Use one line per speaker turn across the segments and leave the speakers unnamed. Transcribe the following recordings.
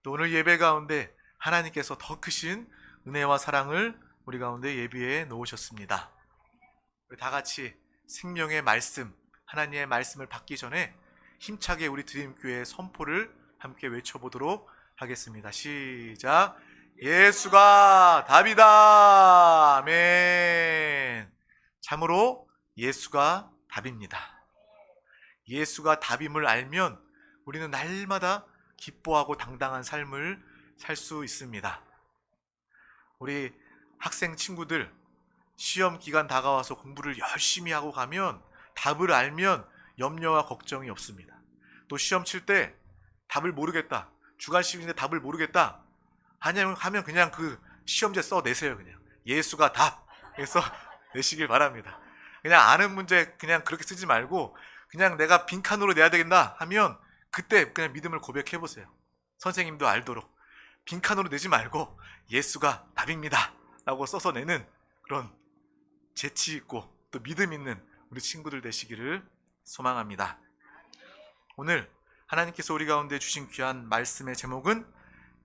또 오늘 예배 가운데 하나님께서 더 크신 은혜와 사랑을 우리 가운데 예비해 놓으셨습니다. 우리 다 같이 생명의 말씀, 하나님의 말씀을 받기 전에 힘차게 우리 드림교회 선포를 함께 외쳐보도록 하겠습니다. 시작. 예수가 답이다. 아멘. 참으로 예수가 답입니다. 예수가 답임을 알면 우리는 날마다 기뻐하고 당당한 삶을 살 수 있습니다. 우리 학생 친구들 시험 기간 다가와서 공부를 열심히 하고 가면 답을 알면 염려와 걱정이 없습니다. 또 시험 칠 때 답을 모르겠다, 주간식인데 답을 모르겠다 하면 그냥 그 시험지 써내세요. 그냥 예수가 답 해서 내시길 바랍니다. 그냥 아는 문제 그냥 그렇게 쓰지 말고 그냥 내가 빈칸으로 내야 되겠다 하면 그때 그냥 믿음을 고백해 보세요. 선생님도 알도록 빈칸으로 내지 말고 예수가 답입니다 라고 써서 내는 그런 재치 있고 또 믿음 있는 우리 친구들 되시기를 소망합니다. 오늘 하나님께서 우리 가운데 주신 귀한 말씀의 제목은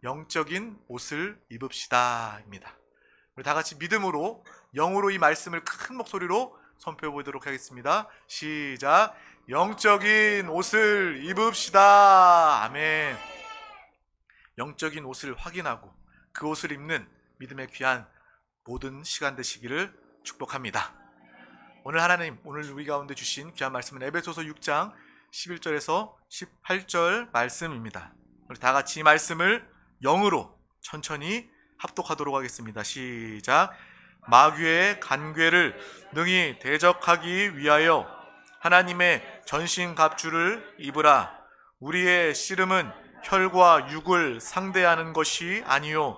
영적인 옷을 입읍시다 입니다. 우리 다 같이 믿음으로 영으로 이 말씀을 큰 목소리로 선포해 보도록 하겠습니다. 시작. 영적인 옷을 입읍시다. 아멘. 영적인 옷을 확인하고 그 옷을 입는 믿음의 귀한 모든 시간 되시기를 축복합니다. 오늘 하나님, 오늘 우리 가운데 주신 귀한 말씀은 에베소서 6장 11절에서 18절 말씀입니다. 우리 다 같이 이 말씀을 영으로 천천히 합독하도록 하겠습니다. 시작. 마귀의 간궤를 능히 대적하기 위하여 하나님의 전신갑주를 입으라. 우리의 씨름은 혈과 육을 상대하는 것이 아니요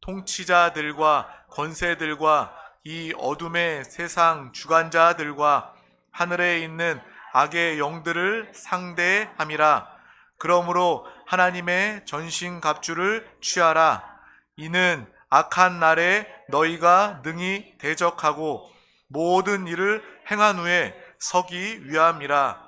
통치자들과 권세들과 이 어둠의 세상 주관자들과 하늘에 있는 악의 영들을 상대함이라. 그러므로 하나님의 전신갑주를 취하라. 이는 악한 날에 너희가 능히 대적하고 모든 일을 행한 후에 서기 위함이라.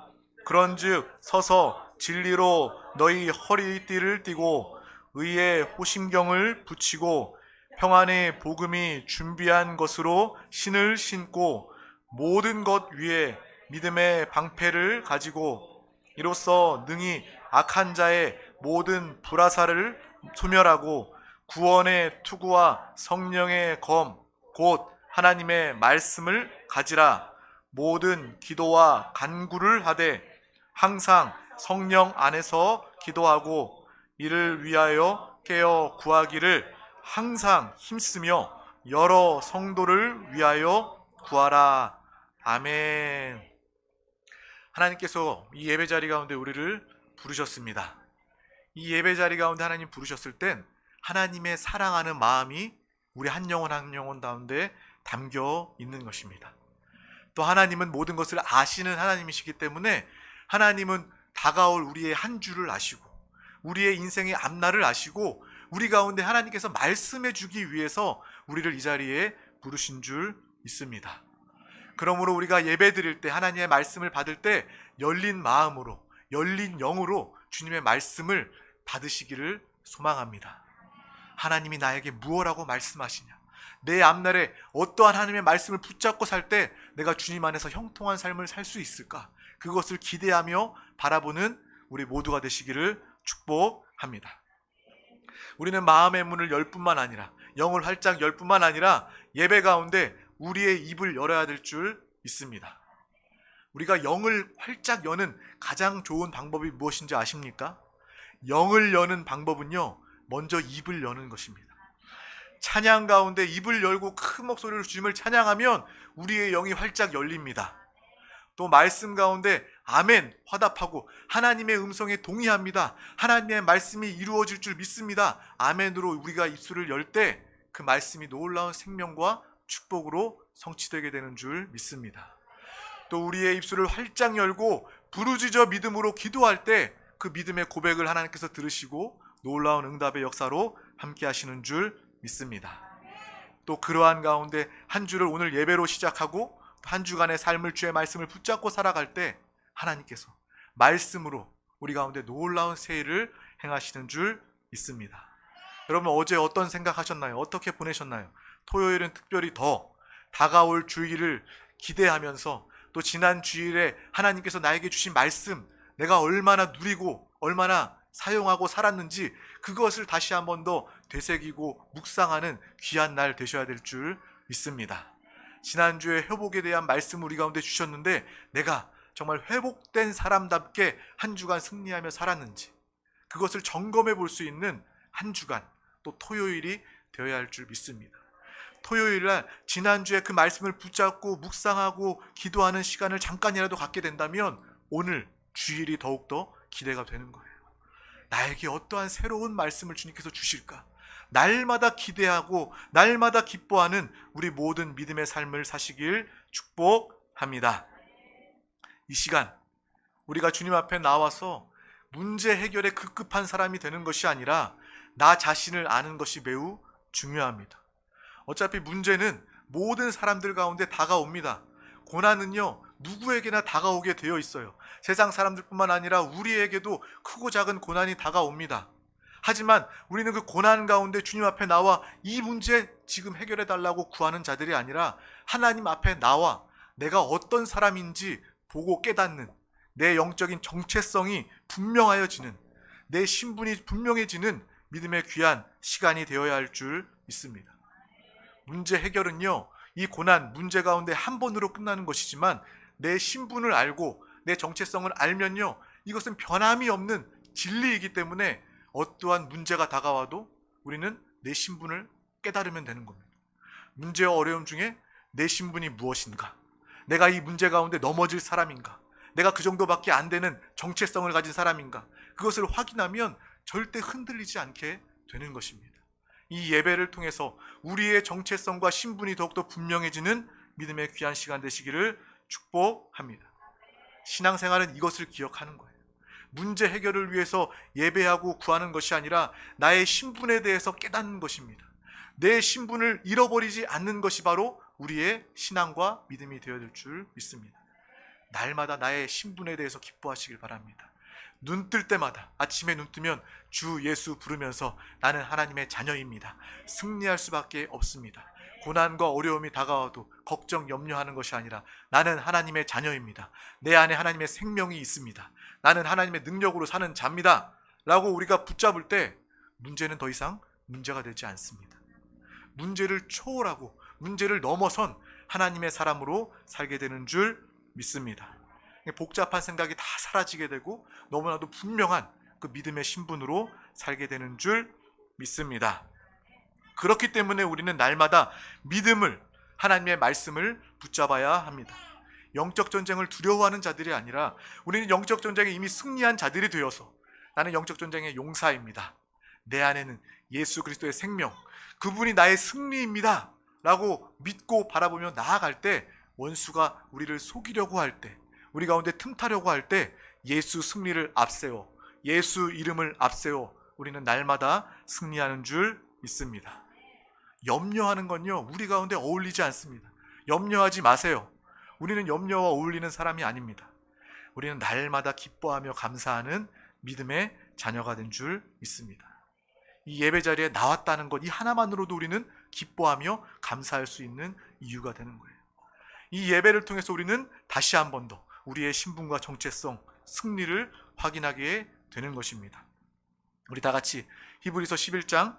그런즉 서서 진리로 너희 허리띠를 띠고 의의 호심경을 붙이고 평안의 복음이 준비한 것으로 신을 신고 모든 것 위에 믿음의 방패를 가지고 이로써 능히 악한 자의 모든 불화살을 소멸하고 구원의 투구와 성령의 검 곧 하나님의 말씀을 가지라. 모든 기도와 간구를 하되 항상 성령 안에서 기도하고 이를 위하여 깨어 구하기를 항상 힘쓰며 여러 성도를 위하여 구하라. 아멘. 하나님께서 이 예배자리 가운데 우리를 부르셨습니다. 이 예배자리 가운데 하나님 부르셨을 땐 하나님의 사랑하는 마음이 우리 한 영혼 한 영혼 가운데 담겨 있는 것입니다. 또 하나님은 모든 것을 아시는 하나님이시기 때문에 하나님은 다가올 우리의 한 주를 아시고 우리의 인생의 앞날을 아시고 우리 가운데 하나님께서 말씀해 주기 위해서 우리를 이 자리에 부르신 줄 믿습니다. 그러므로 우리가 예배 드릴 때 하나님의 말씀을 받을 때 열린 마음으로 열린 영으로 주님의 말씀을 받으시기를 소망합니다. 하나님이 나에게 무엇라고 말씀하시냐, 내 앞날에 어떠한 하나님의 말씀을 붙잡고 살 때 내가 주님 안에서 형통한 삶을 살 수 있을까, 그것을 기대하며 바라보는 우리 모두가 되시기를 축복합니다. 우리는 마음의 문을 열 뿐만 아니라 영을 활짝 열 뿐만 아니라 예배 가운데 우리의 입을 열어야 될 줄 믿습니다. 우리가 영을 활짝 여는 가장 좋은 방법이 무엇인지 아십니까? 영을 여는 방법은요, 먼저 입을 여는 것입니다. 찬양 가운데 입을 열고 큰 목소리로 주님을 찬양하면 우리의 영이 활짝 열립니다. 또 말씀 가운데 아멘 화답하고 하나님의 음성에 동의합니다, 하나님의 말씀이 이루어질 줄 믿습니다, 아멘으로 우리가 입술을 열 때 그 말씀이 놀라운 생명과 축복으로 성취되게 되는 줄 믿습니다. 또 우리의 입술을 활짝 열고 부르짖어 믿음으로 기도할 때 그 믿음의 고백을 하나님께서 들으시고 놀라운 응답의 역사로 함께 하시는 줄 믿습니다. 또 그러한 가운데 한 주를 오늘 예배로 시작하고 한 주간의 삶을 주의 말씀을 붙잡고 살아갈 때 하나님께서 말씀으로 우리 가운데 놀라운 새일을 행하시는 줄 있습니다. 여러분 어제 어떤 생각하셨나요? 어떻게 보내셨나요? 토요일은 특별히 더 다가올 주일을 기대하면서 또 지난 주일에 하나님께서 나에게 주신 말씀, 내가 얼마나 누리고 얼마나 사용하고 살았는지 그것을 다시 한 번 더 되새기고 묵상하는 귀한 날 되셔야 될 줄 믿습니다. 지난주에 회복에 대한 말씀을 우리 가운데 주셨는데 내가 정말 회복된 사람답게 한 주간 승리하며 살았는지 그것을 점검해 볼 수 있는 한 주간 또 토요일이 되어야 할 줄 믿습니다. 토요일날 지난주에 그 말씀을 붙잡고 묵상하고 기도하는 시간을 잠깐이라도 갖게 된다면 오늘 주일이 더욱더 기대가 되는 거예요. 나에게 어떠한 새로운 말씀을 주님께서 주실까? 날마다 기대하고 날마다 기뻐하는 우리 모든 믿음의 삶을 사시길 축복합니다. 이 시간 우리가 주님 앞에 나와서 문제 해결에 급급한 사람이 되는 것이 아니라 나 자신을 아는 것이 매우 중요합니다. 어차피 문제는 모든 사람들 가운데 다가옵니다. 고난은요 누구에게나 다가오게 되어 있어요. 세상 사람들뿐만 아니라 우리에게도 크고 작은 고난이 다가옵니다. 하지만 우리는 그 고난 가운데 주님 앞에 나와 이 문제 지금 해결해 달라고 구하는 자들이 아니라 하나님 앞에 나와 내가 어떤 사람인지 보고 깨닫는 내 영적인 정체성이 분명하여지는 내 신분이 분명해지는 믿음의 귀한 시간이 되어야 할 줄 믿습니다. 문제 해결은요 이 고난 문제 가운데 한 번으로 끝나는 것이지만 내 신분을 알고 내 정체성을 알면요 이것은 변함이 없는 진리이기 때문에 어떠한 문제가 다가와도 우리는 내 신분을 깨달으면 되는 겁니다. 문제와 어려움 중에 내 신분이 무엇인가? 내가 이 문제 가운데 넘어질 사람인가? 내가 그 정도밖에 안 되는 정체성을 가진 사람인가? 그것을 확인하면 절대 흔들리지 않게 되는 것입니다. 이 예배를 통해서 우리의 정체성과 신분이 더욱더 분명해지는 믿음의 귀한 시간 되시기를 축복합니다. 신앙생활은 이것을 기억하는 거예요. 문제 해결을 위해서 예배하고 구하는 것이 아니라 나의 신분에 대해서 깨닫는 것입니다. 내 신분을 잃어버리지 않는 것이 바로 우리의 신앙과 믿음이 되어야 될 줄 믿습니다. 날마다 나의 신분에 대해서 기뻐하시길 바랍니다. 눈 뜰 때마다 아침에 눈 뜨면 주 예수 부르면서 나는 하나님의 자녀입니다. 승리할 수밖에 없습니다. 고난과 어려움이 다가와도 걱정, 염려하는 것이 아니라 나는 하나님의 자녀입니다. 내 안에 하나님의 생명이 있습니다. 나는 하나님의 능력으로 사는 자입니다. 라고 우리가 붙잡을 때 문제는 더 이상 문제가 되지 않습니다. 문제를 초월하고 문제를 넘어선 하나님의 사람으로 살게 되는 줄 믿습니다. 복잡한 생각이 다 사라지게 되고 너무나도 분명한 그 믿음의 신분으로 살게 되는 줄 믿습니다. 그렇기 때문에 우리는 날마다 믿음을 하나님의 말씀을 붙잡아야 합니다. 영적 전쟁을 두려워하는 자들이 아니라 우리는 영적 전쟁에 이미 승리한 자들이 되어서 나는 영적 전쟁의 용사입니다. 내 안에는 예수 그리스도의 생명, 그분이 나의 승리입니다. 라고 믿고 바라보며 나아갈 때 원수가 우리를 속이려고 할 때, 우리 가운데 틈타려고 할 때 예수 승리를 앞세워, 예수 이름을 앞세워 우리는 날마다 승리하는 줄 믿습니다. 염려하는 건요 우리 가운데 어울리지 않습니다. 염려하지 마세요. 우리는 염려와 어울리는 사람이 아닙니다. 우리는 날마다 기뻐하며 감사하는 믿음의 자녀가 된 줄 믿습니다. 이 예배 자리에 나왔다는 것 이 하나만으로도 우리는 기뻐하며 감사할 수 있는 이유가 되는 거예요. 이 예배를 통해서 우리는 다시 한 번 더 우리의 신분과 정체성, 승리를 확인하게 되는 것입니다. 우리 다 같이 히브리서 11장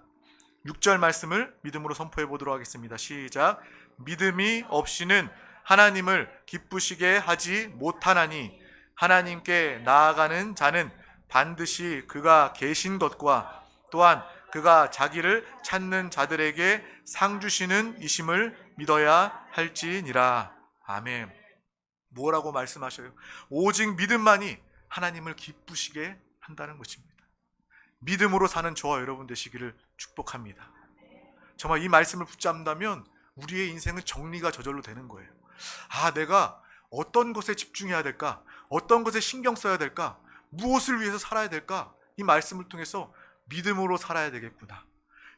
6절 말씀을 믿음으로 선포해 보도록 하겠습니다. 시작. 믿음이 없이는 하나님을 기쁘시게 하지 못하나니 하나님께 나아가는 자는 반드시 그가 계신 것과 또한 그가 자기를 찾는 자들에게 상 주시는 이심을 믿어야 할지니라. 아멘. 뭐라고 말씀하셔요? 오직 믿음만이 하나님을 기쁘시게 한다는 것입니다. 믿음으로 사는 저와 여러분 되시기를 축복합니다. 정말 이 말씀을 붙잡는다면 우리의 인생은 정리가 저절로 되는 거예요. 아, 내가 어떤 것에 집중해야 될까? 어떤 것에 신경 써야 될까? 무엇을 위해서 살아야 될까? 이 말씀을 통해서 믿음으로 살아야 되겠구나.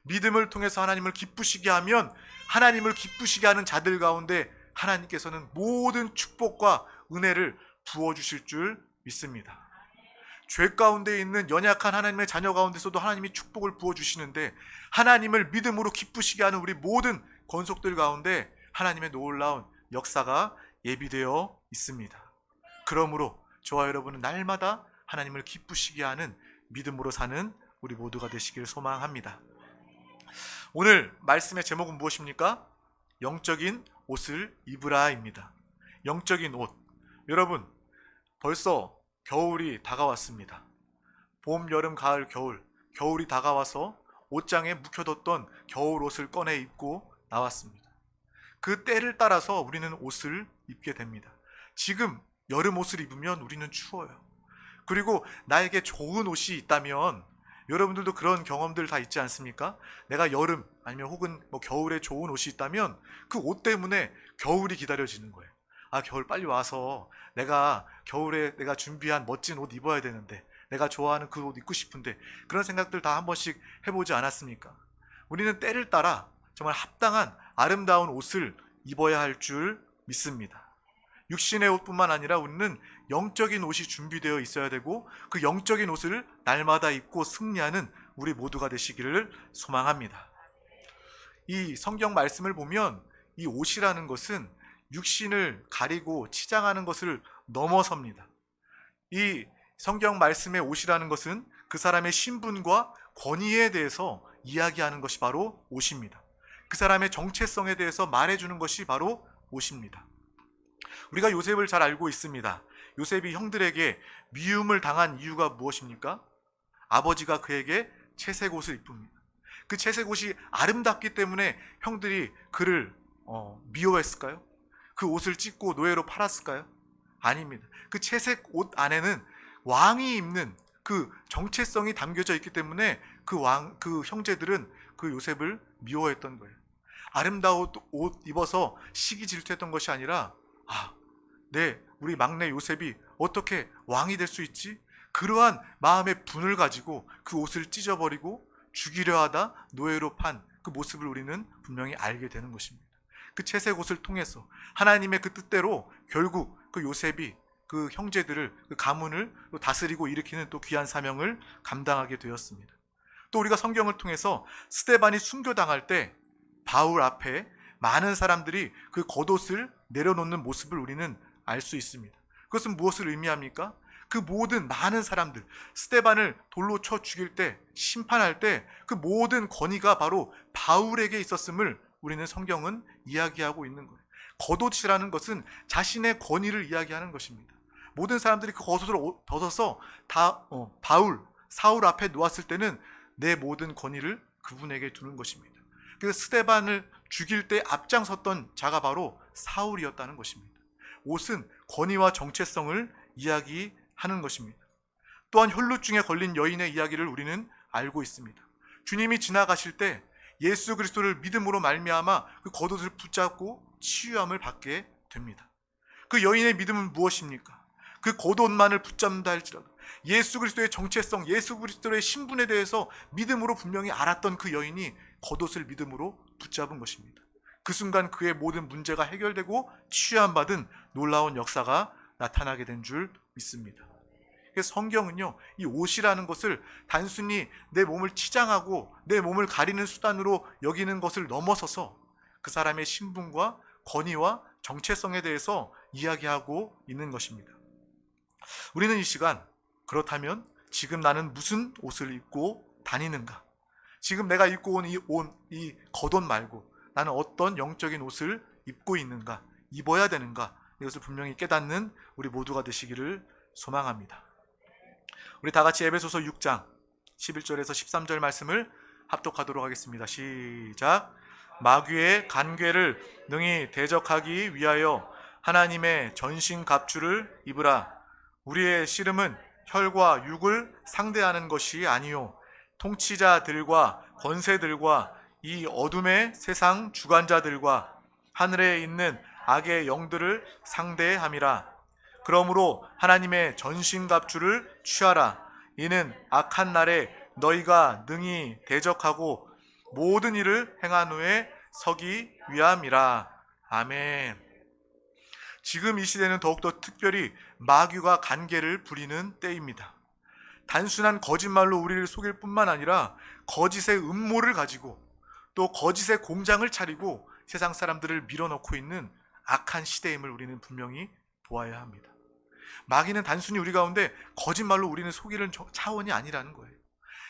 믿음을 통해서 하나님을 기쁘시게 하면 하나님을 기쁘시게 하는 자들 가운데 하나님께서는 모든 축복과 은혜를 부어주실 줄 믿습니다. 죄 가운데 있는 연약한 하나님의 자녀 가운데서도 하나님이 축복을 부어주시는데, 하나님을 믿음으로 기쁘시게 하는 우리 모든 권속들 가운데 하나님의 놀라운 역사가 예비되어 있습니다. 그러므로 저와 여러분은 날마다 하나님을 기쁘시게 하는 믿음으로 사는 우리 모두가 되시기를 소망합니다. 오늘 말씀의 제목은 무엇입니까? 영적인 옷을 입으라입니다. 영적인 옷. 여러분, 벌써 겨울이 다가왔습니다. 봄, 여름, 가을, 겨울이 다가와서 옷장에 묵혀뒀던 겨울 옷을 꺼내 입고 나왔습니다. 그 때를 따라서 우리는 옷을 입게 됩니다. 지금 여름 옷을 입으면 우리는 추워요. 그리고 나에게 좋은 옷이 있다면, 여러분들도 그런 경험들 다 있지 않습니까? 내가 여름 아니면 혹은 겨울에 좋은 옷이 있다면 그 옷 때문에 겨울이 기다려지는 거예요. 아, 겨울 빨리 와서 내가 겨울에 내가 준비한 멋진 옷 입어야 되는데, 내가 좋아하는 그 옷 입고 싶은데, 그런 생각들 다 한 번씩 해보지 않았습니까? 우리는 때를 따라 정말 합당한 아름다운 옷을 입어야 할 줄 믿습니다. 육신의 옷뿐만 아니라 우리는 영적인 옷이 준비되어 있어야 되고, 그 영적인 옷을 날마다 입고 승리하는 우리 모두가 되시기를 소망합니다. 이 성경 말씀을 보면 이 옷이라는 것은 육신을 가리고 치장하는 것을 넘어섭니다. 이 성경 말씀의 옷이라는 것은 그 사람의 신분과 권위에 대해서 이야기하는 것이 바로 옷입니다. 그 사람의 정체성에 대해서 말해주는 것이 바로 옷입니다. 우리가 요셉을 잘 알고 있습니다. 요셉이 형들에게 미움을 당한 이유가 무엇입니까? 아버지가 그에게 채색 옷을 입힙니다. 그 채색 옷이 아름답기 때문에 형들이 그를 미워했을까요? 그 옷을 찢고 노예로 팔았을까요? 아닙니다. 그 채색 옷 안에는 왕이 입는 그 정체성이 담겨져 있기 때문에 그 형제들은 그 요셉을 미워했던 거예요. 아름다운 옷 입어서 시기 질투했던 것이 아니라, 우리 막내 요셉이 어떻게 왕이 될 수 있지? 그러한 마음의 분을 가지고 그 옷을 찢어버리고 죽이려 하다 노예로 판 그 모습을 우리는 분명히 알게 되는 것입니다. 그 채색 옷을 통해서 하나님의 그 뜻대로 결국 그 요셉이 그 형제들을, 그 가문을 다스리고 일으키는 또 귀한 사명을 감당하게 되었습니다. 또 우리가 성경을 통해서 스데반이 순교당할 때 바울 앞에 많은 사람들이 그 겉옷을 내려놓는 모습을 우리는 알 수 있습니다. 그것은 무엇을 의미합니까? 그 모든 많은 사람들, 스데반을 돌로 쳐 죽일 때, 심판할 때 그 모든 권위가 바로 바울에게 있었음을 우리는 성경은 이야기하고 있는 거예요. 겉옷이라는 것은 자신의 권위를 이야기하는 것입니다. 모든 사람들이 그 겉옷을 벗어서 다 사울 앞에 놓았을 때는 내 모든 권위를 그분에게 두는 것입니다. 그래서 스데반을 죽일 때 앞장섰던 자가 바로 사울이었다는 것입니다. 옷은 권위와 정체성을 이야기하는 것입니다. 또한 혈루증에 걸린 여인의 이야기를 우리는 알고 있습니다. 주님이 지나가실 때 예수 그리스도를 믿음으로 말미암아 그 겉옷을 붙잡고 치유함을 받게 됩니다. 그 여인의 믿음은 무엇입니까? 그 겉옷만을 붙잡는다 할지라도 예수 그리스도의 정체성, 예수 그리스도의 신분에 대해서 믿음으로 분명히 알았던 그 여인이 겉옷을 믿음으로 붙잡은 것입니다. 그 순간 그의 모든 문제가 해결되고 치유함받은 놀라운 역사가 나타나게 된 줄 믿습니다. 그래서 성경은요, 이 옷이라는 것을 단순히 내 몸을 치장하고 내 몸을 가리는 수단으로 여기는 것을 넘어서서 그 사람의 신분과 권위와 정체성에 대해서 이야기하고 있는 것입니다. 우리는 이 시간, 그렇다면 지금 나는 무슨 옷을 입고 다니는가? 지금 내가 입고 온 이 겉옷 말고 나는 어떤 영적인 옷을 입고 있는가? 입어야 되는가? 이것을 분명히 깨닫는 우리 모두가 되시기를 소망합니다. 우리 다 같이 에베소서 6장 11절에서 13절 말씀을 합독하도록 하겠습니다. 시작. 마귀의 간궤를 능히 대적하기 위하여 하나님의 전신 갑주를 입으라. 우리의 씨름은 혈과 육을 상대하는 것이 아니요 통치자들과 권세들과 이 어둠의 세상 주관자들과 하늘에 있는 악의 영들을 상대함이라. 그러므로 하나님의 전신갑주를 취하라. 이는 악한 날에 너희가 능히 대적하고 모든 일을 행한 후에 서기 위함이라. 아멘. 지금 이 시대는 더욱더 특별히 마귀가 간계를 부리는 때입니다. 단순한 거짓말로 우리를 속일 뿐만 아니라 거짓의 음모를 가지고 또 거짓의 공장을 차리고 세상 사람들을 밀어넣고 있는 악한 시대임을 우리는 분명히 보아야 합니다. 마귀는 단순히 우리 가운데 거짓말로 우리는 속이는 차원이 아니라는 거예요.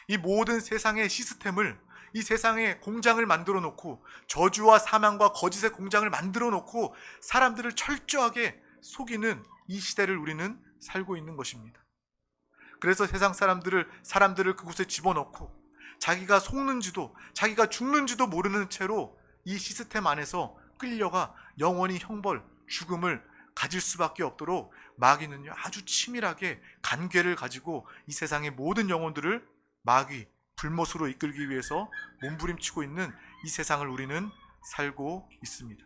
이 모든 세상의 시스템을, 이 세상의 공장을 만들어 놓고 저주와 사망과 거짓의 공장을 만들어 놓고 사람들을 철저하게 속이는 이 시대를 우리는 살고 있는 것입니다. 그래서 세상 사람들을 그곳에 집어넣고 자기가 속는지도 자기가 죽는지도 모르는 채로 이 시스템 안에서 끌려가 영원히 형벌, 죽음을 가질 수밖에 없도록 마귀는요 아주 치밀하게 간궤를 가지고 이 세상의 모든 영혼들을 마귀, 불못으로 이끌기 위해서 몸부림치고 있는 이 세상을 우리는 살고 있습니다.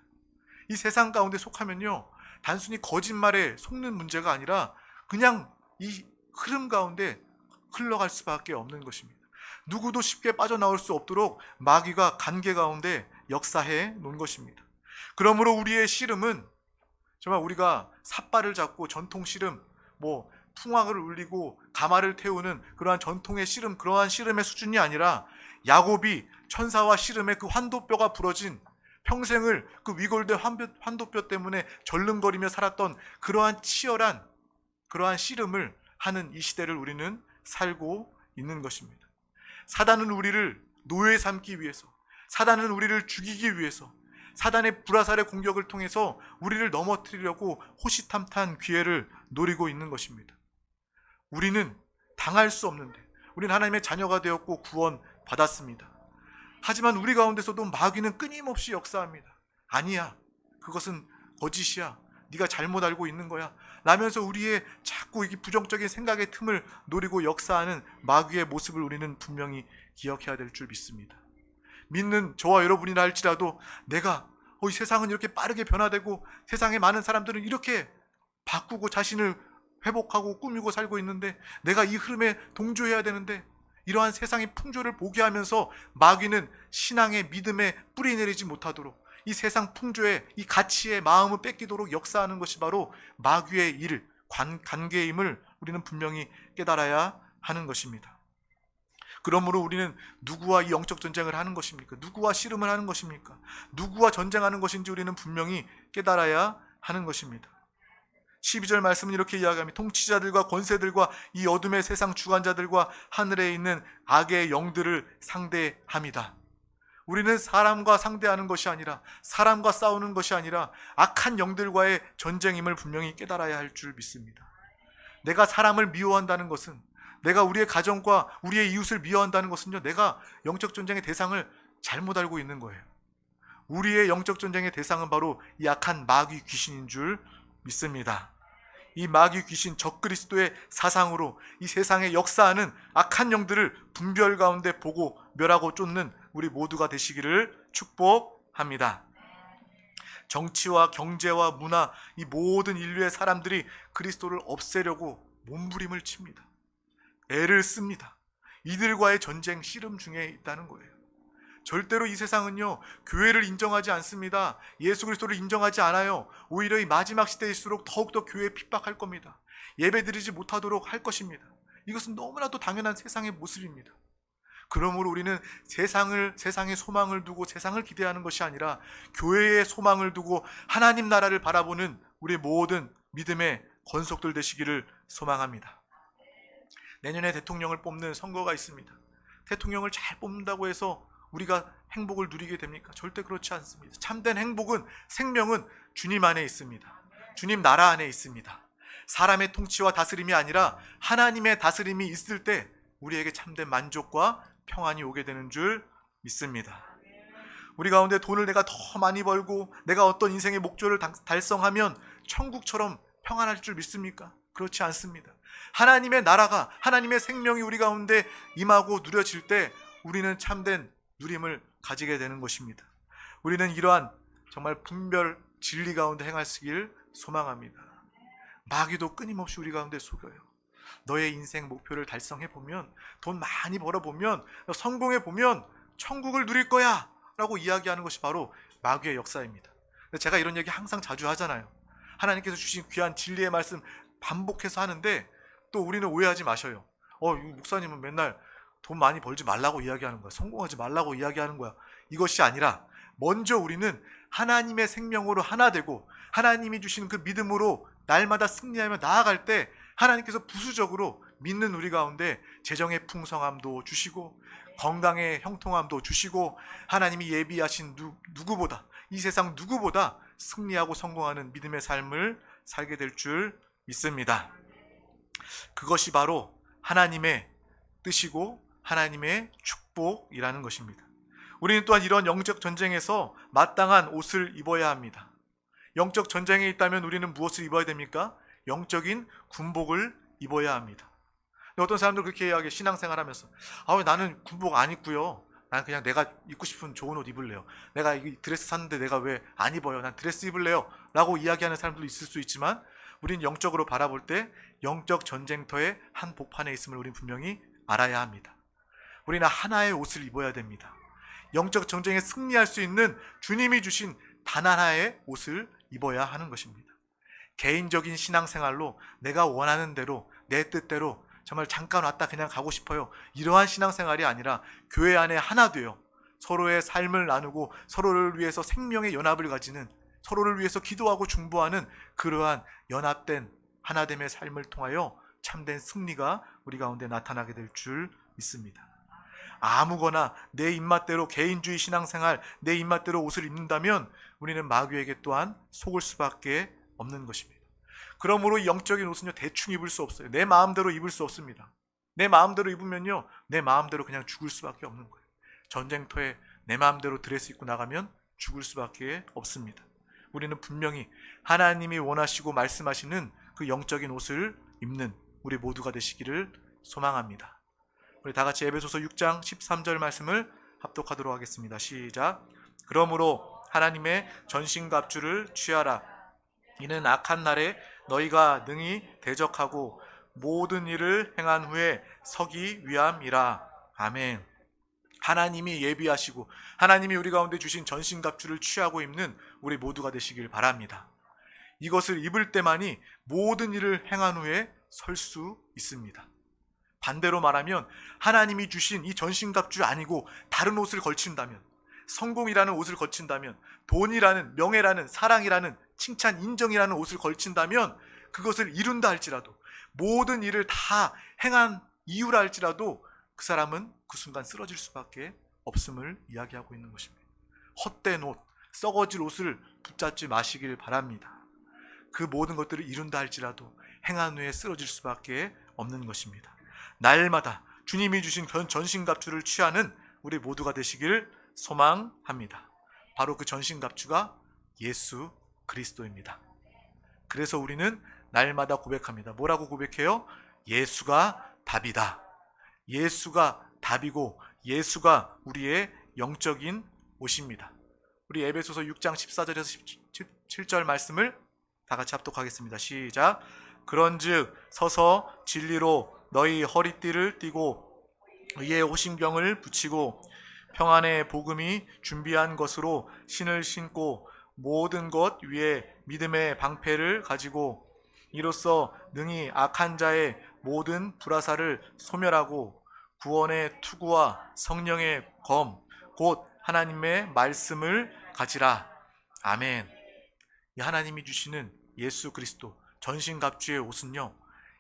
이 세상 가운데 속하면요 단순히 거짓말에 속는 문제가 아니라 그냥 이 흐름 가운데 흘러갈 수밖에 없는 것입니다. 누구도 쉽게 빠져나올 수 없도록 마귀가 관계 가운데 역사해 놓은 것입니다. 그러므로 우리의 씨름은 정말 우리가 삿발을 잡고 전통 씨름, 풍악을 울리고 가마를 태우는 그러한 전통의 씨름, 그러한 씨름의 수준이 아니라 야곱이 천사와 씨름의 그 환도뼈가 부러진 평생을 그 위골된 환도뼈 때문에 절름거리며 살았던 그러한 치열한 그러한 씨름을 하는 이 시대를 우리는 살고 있는 것입니다. 사단은 우리를 노예 삼기 위해서, 사단은 우리를 죽이기 위해서, 사단의 불화살의 공격을 통해서 우리를 넘어뜨리려고 호시탐탐 기회를 노리고 있는 것입니다. 우리는 당할 수 없는데, 우리는 하나님의 자녀가 되었고 구원받았습니다. 하지만 우리 가운데서도 마귀는 끊임없이 역사합니다. 아니야, 그것은 거짓이야, 네가 잘못 알고 있는 거야 라면서 우리의 자꾸 이 부정적인 생각의 틈을 노리고 역사하는 마귀의 모습을 우리는 분명히 기억해야 될 줄 믿습니다. 믿는 저와 여러분이라 할지라도 내가 이 세상은 이렇게 빠르게 변화되고 세상의 많은 사람들은 이렇게 바꾸고 자신을 회복하고 꾸미고 살고 있는데 내가 이 흐름에 동조해야 되는데, 이러한 세상의 풍조를 보게 하면서 마귀는 신앙의 믿음에 뿌리 내리지 못하도록 이 세상 풍조에 이 가치의 마음을 뺏기도록 역사하는 것이 바로 마귀의 일, 관계임을 우리는 분명히 깨달아야 하는 것입니다. 그러므로 우리는 누구와 이 영적 전쟁을 하는 것입니까? 누구와 씨름을 하는 것입니까? 누구와 전쟁하는 것인지 우리는 분명히 깨달아야 하는 것입니다. 12절 말씀은 이렇게 이야기합니다. 통치자들과 권세들과 이 어둠의 세상 주관자들과 하늘에 있는 악의 영들을 상대합니다. 우리는 사람과 상대하는 것이 아니라, 사람과 싸우는 것이 아니라 악한 영들과의 전쟁임을 분명히 깨달아야 할 줄 믿습니다. 내가 사람을 미워한다는 것은, 내가 우리의 가정과 우리의 이웃을 미워한다는 것은요, 내가 영적 전쟁의 대상을 잘못 알고 있는 거예요. 우리의 영적 전쟁의 대상은 바로 이 악한 마귀 귀신인 줄 믿습니다. 이 마귀 귀신 적그리스도의 사상으로 이 세상에 역사하는 악한 영들을 분별 가운데 보고 멸하고 쫓는 우리 모두가 되시기를 축복합니다. 정치와 경제와 문화, 이 모든 인류의 사람들이 그리스도를 없애려고 몸부림을 칩니다. 애를 씁니다. 이들과의 전쟁 씨름 중에 있다는 거예요. 절대로 이 세상은요 교회를 인정하지 않습니다. 예수 그리스도를 인정하지 않아요. 오히려 이 마지막 시대일수록 더욱더 교회에 핍박할 겁니다. 예배드리지 못하도록 할 것입니다. 이것은 너무나도 당연한 세상의 모습입니다. 그러므로 우리는 세상의 소망을 두고 세상을 기대하는 것이 아니라 교회의 소망을 두고 하나님 나라를 바라보는 우리 모든 믿음의 권속들 되시기를 소망합니다. 내년에 대통령을 뽑는 선거가 있습니다. 대통령을 잘 뽑는다고 해서 우리가 행복을 누리게 됩니까? 절대 그렇지 않습니다. 참된 행복은, 생명은 주님 안에 있습니다. 주님 나라 안에 있습니다. 사람의 통치와 다스림이 아니라 하나님의 다스림이 있을 때 우리에게 참된 만족과 평안이 오게 되는 줄 믿습니다. 우리 가운데 돈을 내가 더 많이 벌고 내가 어떤 인생의 목표를 달성하면 천국처럼 평안할 줄 믿습니까? 그렇지 않습니다. 하나님의 나라가, 하나님의 생명이 우리 가운데 임하고 누려질 때 우리는 참된 누림을 가지게 되는 것입니다. 우리는 이러한 정말 분별 진리 가운데 행하시길 소망합니다. 마귀도 끊임없이 우리 가운데 속여요. 너의 인생 목표를 달성해보면, 돈 많이 벌어보면, 성공해보면 천국을 누릴 거야 라고 이야기하는 것이 바로 마귀의 역사입니다. 제가 이런 얘기 항상 자주 하잖아요. 하나님께서 주신 귀한 진리의 말씀 반복해서 하는데 또 우리는 오해하지 마셔요. 이 목사님은 맨날 돈 많이 벌지 말라고 이야기하는 거야. 성공하지 말라고 이야기하는 거야. 이것이 아니라 먼저 우리는 하나님의 생명으로 하나 되고 하나님이 주신 그 믿음으로 날마다 승리하며 나아갈 때 하나님께서 부수적으로 믿는 우리 가운데 재정의 풍성함도 주시고 건강의 형통함도 주시고 하나님이 예비하신 누구보다 이 세상 누구보다 승리하고 성공하는 믿음의 삶을 살게 될 줄 믿습니다. 그것이 바로 하나님의 뜻이고 하나님의 축복이라는 것입니다. 우리는 또한 이런 영적 전쟁에서 마땅한 옷을 입어야 합니다. 영적 전쟁에 있다면 우리는 무엇을 입어야 됩니까? 영적인 군복을 입어야 합니다. 어떤 사람들 그렇게 이야기해. 신앙생활하면서 나는 군복 안 입고요, 난 그냥 내가 입고 싶은 좋은 옷 입을래요. 내가 이 드레스 샀는데 내가 왜 안 입어요? 난 드레스 입을래요 라고 이야기하는 사람들도 있을 수 있지만 우리는 영적으로 바라볼 때 영적 전쟁터의 한 복판에 있음을 우리는 분명히 알아야 합니다. 우리는 하나의 옷을 입어야 됩니다. 영적 전쟁에 승리할 수 있는 주님이 주신 단 하나의 옷을 입어야 하는 것입니다. 개인적인 신앙생활로 내가 원하는 대로 내 뜻대로 정말 잠깐 왔다 그냥 가고 싶어요, 이러한 신앙생활이 아니라 교회 안에 하나 되어 서로의 삶을 나누고 서로를 위해서 생명의 연합을 가지는, 서로를 위해서 기도하고 중보하는 그러한 연합된 하나됨의 삶을 통하여 참된 승리가 우리 가운데 나타나게 될 줄 믿습니다. 아무거나 내 입맛대로 개인주의 신앙생활, 내 입맛대로 옷을 입는다면 우리는 마귀에게 또한 속을 수밖에 없는 것입니다. 그러므로 이 영적인 옷은요, 대충 입을 수 없어요. 내 마음대로 입을 수 없습니다. 내 마음대로 입으면요, 내 마음대로 그냥 죽을 수밖에 없는 거예요. 전쟁터에 내 마음대로 드레스 입고 나가면 죽을 수밖에 없습니다. 우리는 분명히 하나님이 원하시고 말씀하시는 그 영적인 옷을 입는 우리 모두가 되시기를 소망합니다. 우리 다 같이 에베소서 6장 13절 말씀을 합독하도록 하겠습니다. 시작. 그러므로 하나님의 전신갑주를 취하라. 이는 악한 날에 너희가 능히 대적하고 모든 일을 행한 후에 서기 위함이라. 아멘. 하나님이 예비하시고 하나님이 우리 가운데 주신 전신갑주를 취하고 입는 우리 모두가 되시길 바랍니다. 이것을 입을 때만이 모든 일을 행한 후에 설 수 있습니다. 반대로 말하면 하나님이 주신 이 전신갑주 아니고 다른 옷을 걸친다면, 성공이라는 옷을 걸친다면, 돈이라는, 명예라는, 사랑이라는, 칭찬, 인정이라는 옷을 걸친다면 그것을 이룬다 할지라도, 모든 일을 다 행한 이유라 할지라도 그 사람은 그 순간 쓰러질 수밖에 없음을 이야기하고 있는 것입니다. 헛된 옷, 썩어질 옷을 붙잡지 마시길 바랍니다. 그 모든 것들을 이룬다 할지라도 행한 후에 쓰러질 수밖에 없는 것입니다. 날마다 주님이 주신 전신갑주를 취하는 우리 모두가 되시길 소망합니다. 바로 그 전신갑주가 예수 그리스도입니다. 그래서 우리는 날마다 고백합니다. 뭐라고 고백해요? 예수가 답이다. 예수가 답이고 예수가 우리의 영적인 옷입니다. 우리 에베소서 6장 14절에서 17절 말씀을 다 같이 합독하겠습니다. 시작. 그런즉 서서 진리로 너희 허리띠를 띠고 의의 호심경을 붙이고 평안의 복음이 준비한 것으로 신을 신고 모든 것 위에 믿음의 방패를 가지고 이로써 능히 악한 자의 모든 불화살을 소멸하고 구원의 투구와 성령의 검 곧 하나님의 말씀을 가지라. 아멘. 이 하나님이 주시는 예수 그리스도 전신갑주의 옷은요,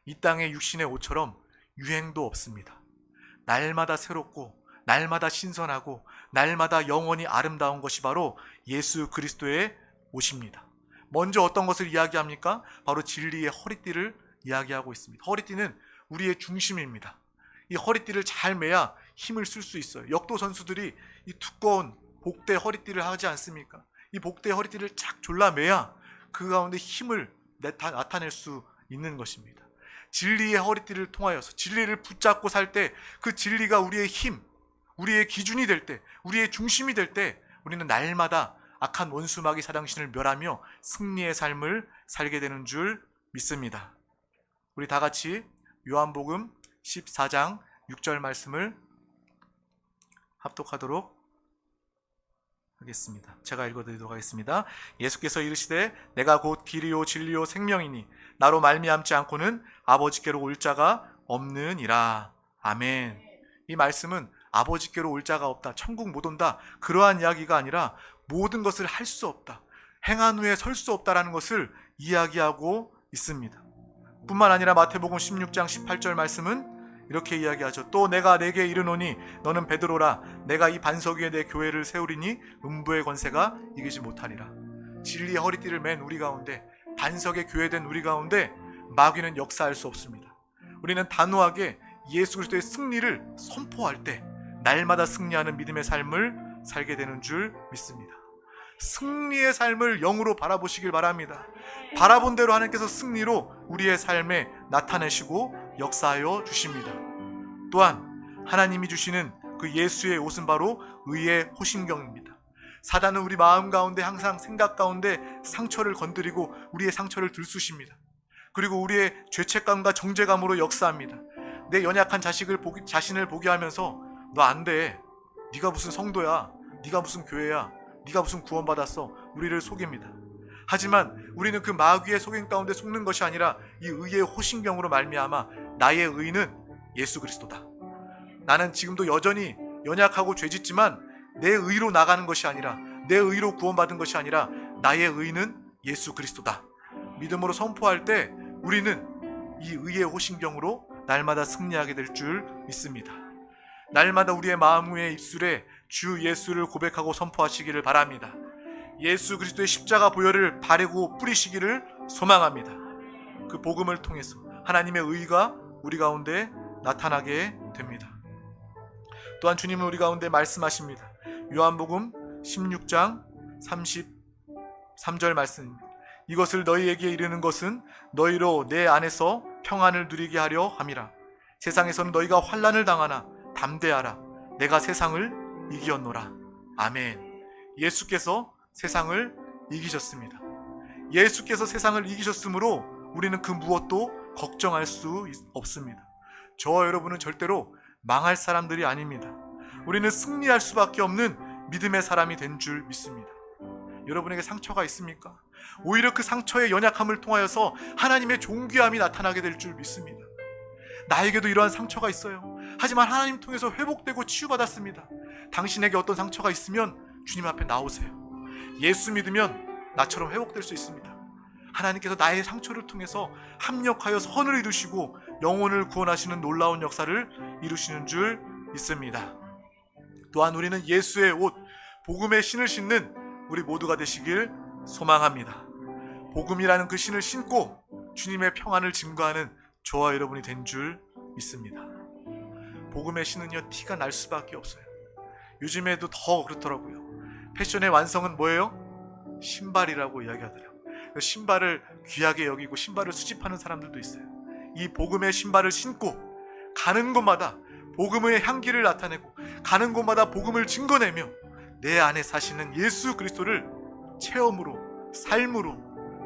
이 땅의 육신의 옷처럼 유행도 없습니다. 날마다 새롭고 날마다 신선하고 날마다 영원히 아름다운 것이 바로 예수 그리스도의 옷입니다. 먼저 어떤 것을 이야기합니까? 바로 진리의 허리띠를 이야기하고 있습니다. 허리띠는 우리의 중심입니다. 이 허리띠를 잘 매야 힘을 쓸 수 있어요. 역도 선수들이 이 두꺼운 복대 허리띠를 하지 않습니까? 이 복대 허리띠를 쫙 졸라매야 그 가운데 힘을 나타낼 수 있는 것입니다. 진리의 허리띠를 통하여서 진리를 붙잡고 살 때 그 진리가 우리의 힘, 우리의 기준이 될 때, 우리의 중심이 될 때 우리는 날마다 악한 원수 마귀 사당신을 멸하며 승리의 삶을 살게 되는 줄 믿습니다. 우리 다 같이 요한복음 14장 6절 말씀을 합독하도록 하겠습니다. 제가 읽어드리도록 하겠습니다. 예수께서 이르시되 내가 곧 길이요 진리요 생명이니 나로 말미암지 않고는 아버지께로 올 자가 없느니라. 아멘. 이 말씀은 아버지께로 올 자가 없다, 천국 못 온다, 그러한 이야기가 아니라 모든 것을 할 수 없다, 행한 후에 설 수 없다라는 것을 이야기하고 있습니다. 뿐만 아니라 마태복음 16장 18절 말씀은 이렇게 이야기하죠. 또 내가 네게 이르노니 너는 베드로라. 내가 이 반석 위에 내 교회를 세우리니 음부의 권세가 이기지 못하리라. 진리의 허리띠를 맨 우리 가운데, 반석의 교회된 우리 가운데 마귀는 역사할 수 없습니다. 우리는 단호하게 예수 그리스도의 승리를 선포할 때 날마다 승리하는 믿음의 삶을 살게 되는 줄 믿습니다. 승리의 삶을 영으로 바라보시길 바랍니다. 바라본 대로 하나님께서 승리로 우리의 삶에 나타내시고 역사하여 주십니다. 또한 하나님이 주시는 그 예수의 옷은 바로 의의 호심경입니다. 사단은 우리 마음 가운데 항상 생각 가운데 상처를 건드리고 우리의 상처를 들쑤십니다. 그리고 우리의 죄책감과 정죄감으로 역사합니다. 내 연약한 자신을 보게 하면서 너 안 돼, 네가 무슨 성도야, 네가 무슨 교회야, 네가 무슨 구원받았어, 우리를 속입니다. 하지만 우리는 그 마귀의 속임 가운데 속는 것이 아니라 이 의의 호심경으로 말미암아 나의 의는 예수 그리스도다. 나는 지금도 여전히 연약하고 죄짓지만 내 의로 나가는 것이 아니라, 내 의로 구원받은 것이 아니라 나의 의는 예수 그리스도다. 믿음으로 선포할 때 우리는 이 의의 호심경으로 날마다 승리하게 될 줄 믿습니다. 날마다 우리의 마음 위에 입술에 주 예수를 고백하고 선포하시기를 바랍니다. 예수 그리스도의 십자가 보혈을 바르고 뿌리시기를 소망합니다. 그 복음을 통해서 하나님의 의가 우리 가운데 나타나게 됩니다. 또한 주님은 우리 가운데 말씀하십니다. 요한복음 16장 33절 말씀입니다. 이것을 너희에게 이르는 것은 너희로 내 안에서 평안을 누리게 하려 함이라. 세상에서는 너희가 환난을 당하나 담대하라. 내가 세상을 이기었노라. 아멘. 예수께서 세상을 이기셨습니다. 예수께서 세상을 이기셨으므로 우리는 그 무엇도 걱정할 수 없습니다. 저와 여러분은 절대로 망할 사람들이 아닙니다. 우리는 승리할 수밖에 없는 믿음의 사람이 된 줄 믿습니다. 여러분에게 상처가 있습니까? 오히려 그 상처의 연약함을 통하여서 하나님의 존귀함이 나타나게 될 줄 믿습니다. 나에게도 이러한 상처가 있어요. 하지만 하나님 통해서 회복되고 치유받았습니다. 당신에게 어떤 상처가 있으면 주님 앞에 나오세요. 예수 믿으면 나처럼 회복될 수 있습니다. 하나님께서 나의 상처를 통해서 합력하여 선을 이루시고 영혼을 구원하시는 놀라운 역사를 이루시는 줄 믿습니다. 또한 우리는 예수의 옷, 복음의 신을 신는 우리 모두가 되시길 소망합니다. 복음이라는 그 신을 신고 주님의 평안을 증거하는 저와 여러분이 된 줄 믿습니다. 복음의 신은요, 티가 날 수밖에 없어요. 요즘에도 더 그렇더라고요. 패션의 완성은 뭐예요? 신발이라고 이야기하더라고요. 신발을 귀하게 여기고 신발을 수집하는 사람들도 있어요. 이 복음의 신발을 신고 가는 곳마다 복음의 향기를 나타내고 가는 곳마다 복음을 증거내며 내 안에 사시는 예수 그리스도를 체험으로, 삶으로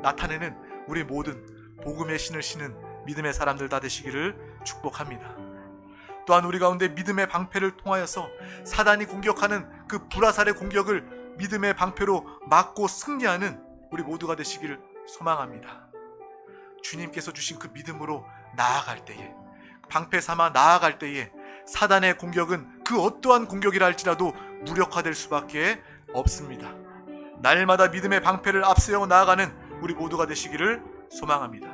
나타내는 우리 모든 복음의 신을 신은 믿음의 사람들 다 되시기를 축복합니다. 또한 우리 가운데 믿음의 방패를 통하여서 사단이 공격하는 그 불화살의 공격을 믿음의 방패로 막고 승리하는 우리 모두가 되시기를 소망합니다. 주님께서 주신 그 믿음으로 나아갈 때에, 방패 삼아 나아갈 때에 사단의 공격은 그 어떠한 공격이라 할지라도 무력화될 수밖에 없습니다. 날마다 믿음의 방패를 앞세워 나아가는 우리 모두가 되시기를 소망합니다.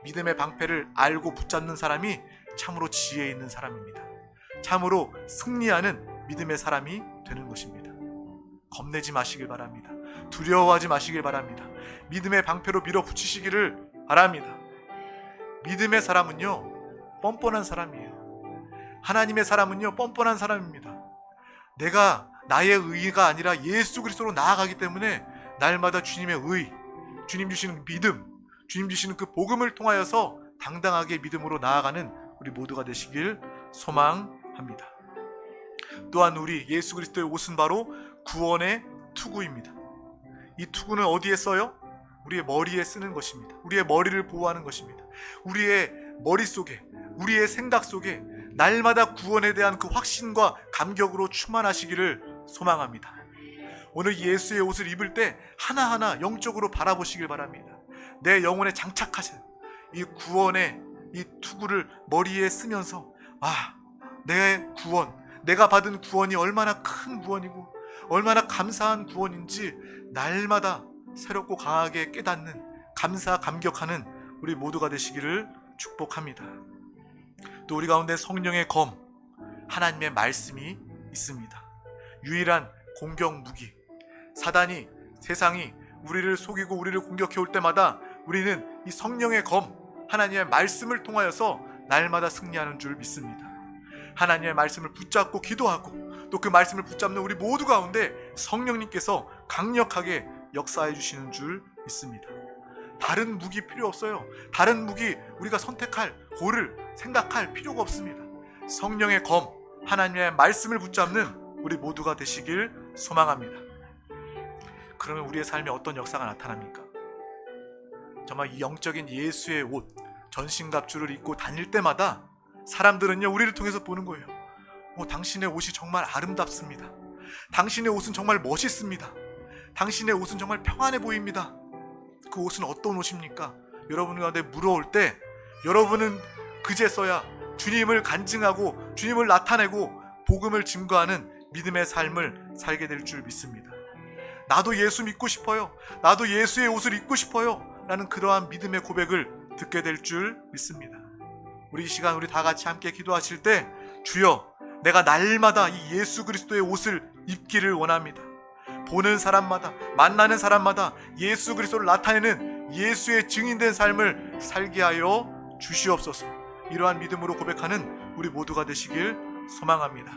믿음의 방패를 알고 붙잡는 사람이 참으로 지혜 있는 사람입니다. 참으로 승리하는 믿음의 사람이 되는 것입니다. 겁내지 마시길 바랍니다. 두려워하지 마시길 바랍니다. 믿음의 방패로 밀어붙이시기를 바랍니다. 믿음의 사람은요, 뻔뻔한 사람이에요. 하나님의 사람은요, 뻔뻔한 사람입니다. 내가 나의 의가 아니라 예수 그리스도로 나아가기 때문에 날마다 주님의 의, 주님 주시는 믿음, 주님 주시는 그 복음을 통하여서 당당하게 믿음으로 나아가는 우리 모두가 되시길 소망합니다. 또한 우리 예수 그리스도의 옷은 바로 구원의 투구입니다. 이 투구는 어디에 써요? 우리의 머리에 쓰는 것입니다. 우리의 머리를 보호하는 것입니다. 우리의 머릿속에, 우리의 생각 속에 날마다 구원에 대한 그 확신과 감격으로 충만하시기를 소망합니다. 오늘 예수의 옷을 입을 때 하나하나 영적으로 바라보시길 바랍니다. 내 영혼에 장착하세요. 이 구원의 이 투구를 머리에 쓰면서 내 구원, 내가 받은 구원이 얼마나 큰 구원이고 얼마나 감사한 구원인지 날마다 새롭고 강하게 깨닫는, 감격하는 우리 모두가 되시기를 축복합니다. 또 우리 가운데 성령의 검, 하나님의 말씀이 있습니다. 유일한 공격 무기. 사단이, 세상이 우리를 속이고 우리를 공격해 올 때마다 우리는 이 성령의 검, 하나님의 말씀을 통하여서 날마다 승리하는 줄 믿습니다. 하나님의 말씀을 붙잡고 기도하고 또 그 말씀을 붙잡는 우리 모두 가운데 성령님께서 강력하게 역사해 주시는 줄 믿습니다. 다른 무기 필요 없어요. 다른 무기 우리가 선택할, 고를 생각할 필요가 없습니다. 성령의 검, 하나님의 말씀을 붙잡는 우리 모두가 되시길 소망합니다. 그러면 우리의 삶에 어떤 역사가 나타납니까? 정말 이 영적인 예수의 옷, 전신갑주를 입고 다닐 때마다 사람들은요, 우리를 통해서 보는 거예요. 당신의 옷이 정말 아름답습니다. 당신의 옷은 정말 멋있습니다. 당신의 옷은 정말 평안해 보입니다. 그 옷은 어떤 옷입니까? 여러분 가운데 물어올 때 여러분은 그제서야 주님을 간증하고 주님을 나타내고 복음을 증거하는 믿음의 삶을 살게 될 줄 믿습니다. 나도 예수 믿고 싶어요. 나도 예수의 옷을 입고 싶어요. 라는 그러한 믿음의 고백을 듣게 될 줄 믿습니다. 우리 이 시간 우리 다 같이 함께 기도하실 때, 주여, 내가 날마다 이 예수 그리스도의 옷을 입기를 원합니다. 보는 사람마다, 만나는 사람마다 예수 그리스도를 나타내는 예수의 증인된 삶을 살게 하여 주시옵소서. 이러한 믿음으로 고백하는 우리 모두가 되시길 소망합니다.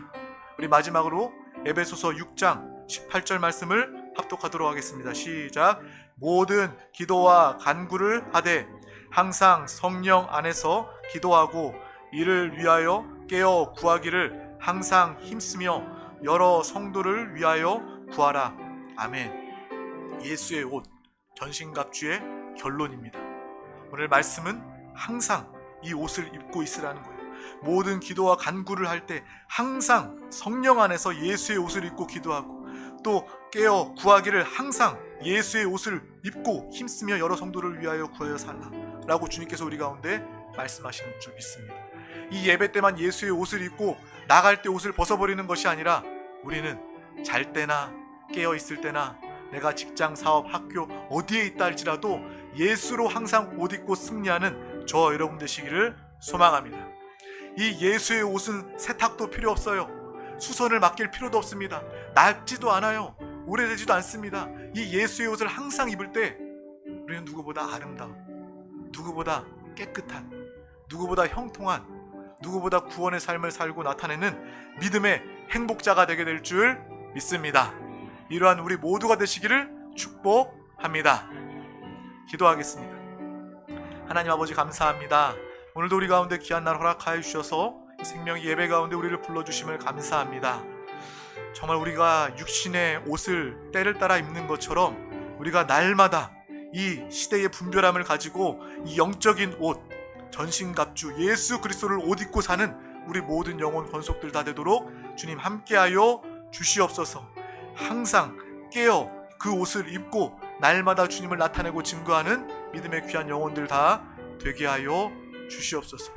우리 마지막으로 에베소서 6장 18절 말씀을 합독하도록 하겠습니다. 시작. 모든 기도와 간구를 하되 항상 성령 안에서 기도하고 이를 위하여 깨어 구하기를 항상 힘쓰며 여러 성도를 위하여 구하라. 아멘. 예수의 옷, 전신갑주의 결론입니다. 오늘 말씀은 항상 이 옷을 입고 있으라는 거예요. 모든 기도와 간구를 할 때 항상 성령 안에서 예수의 옷을 입고 기도하고 또 깨어 구하기를 항상 예수의 옷을 입고 힘쓰며 여러 성도를 위하여 구하여 살라 라고 주님께서 우리 가운데 말씀하시는 줄 믿습니다. 이 예배 때만 예수의 옷을 입고 나갈 때 옷을 벗어버리는 것이 아니라 우리는 잘 때나 깨어 있을 때나 내가 직장, 사업, 학교 어디에 있다 할지라도 예수로 항상 옷 입고 승리하는 저 여러분 되시기를 소망합니다. 이 예수의 옷은 세탁도 필요 없어요. 수선을 맡길 필요도 없습니다. 낡지도 않아요. 오래되지도 않습니다. 이 예수의 옷을 항상 입을 때 우리는 누구보다 아름다운, 누구보다 깨끗한, 누구보다 형통한, 누구보다 구원의 삶을 살고 나타내는 믿음의 행복자가 되게 될 줄 믿습니다. 이러한 우리 모두가 되시기를 축복합니다. 기도하겠습니다. 하나님 아버지 감사합니다. 오늘도 우리 가운데 귀한 날 허락하여 주셔서 생명의 예배 가운데 우리를 불러주심을 감사합니다. 정말 우리가 육신의 옷을 때를 따라 입는 것처럼 우리가 날마다 이 시대의 분별함을 가지고 이 영적인 옷, 전신갑주 예수 그리스도를 옷 입고 사는 우리 모든 영혼 권속들 다 되도록 주님 함께하여 주시옵소서. 항상 깨어 그 옷을 입고 날마다 주님을 나타내고 증거하는 믿음의 귀한 영혼들 다 되게 하여 주시옵소서.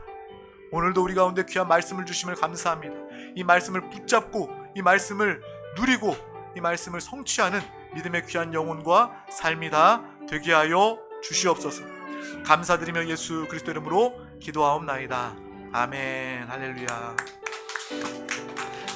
오늘도 우리 가운데 귀한 말씀을 주심을 감사합니다. 이 말씀을 붙잡고 이 말씀을 누리고 이 말씀을 성취하는 믿음의 귀한 영혼과 삶이 다 되게 하여 주시옵소서. 감사드리며 예수 그리스도 이름으로 기도하옵나이다. 아멘. 할렐루야.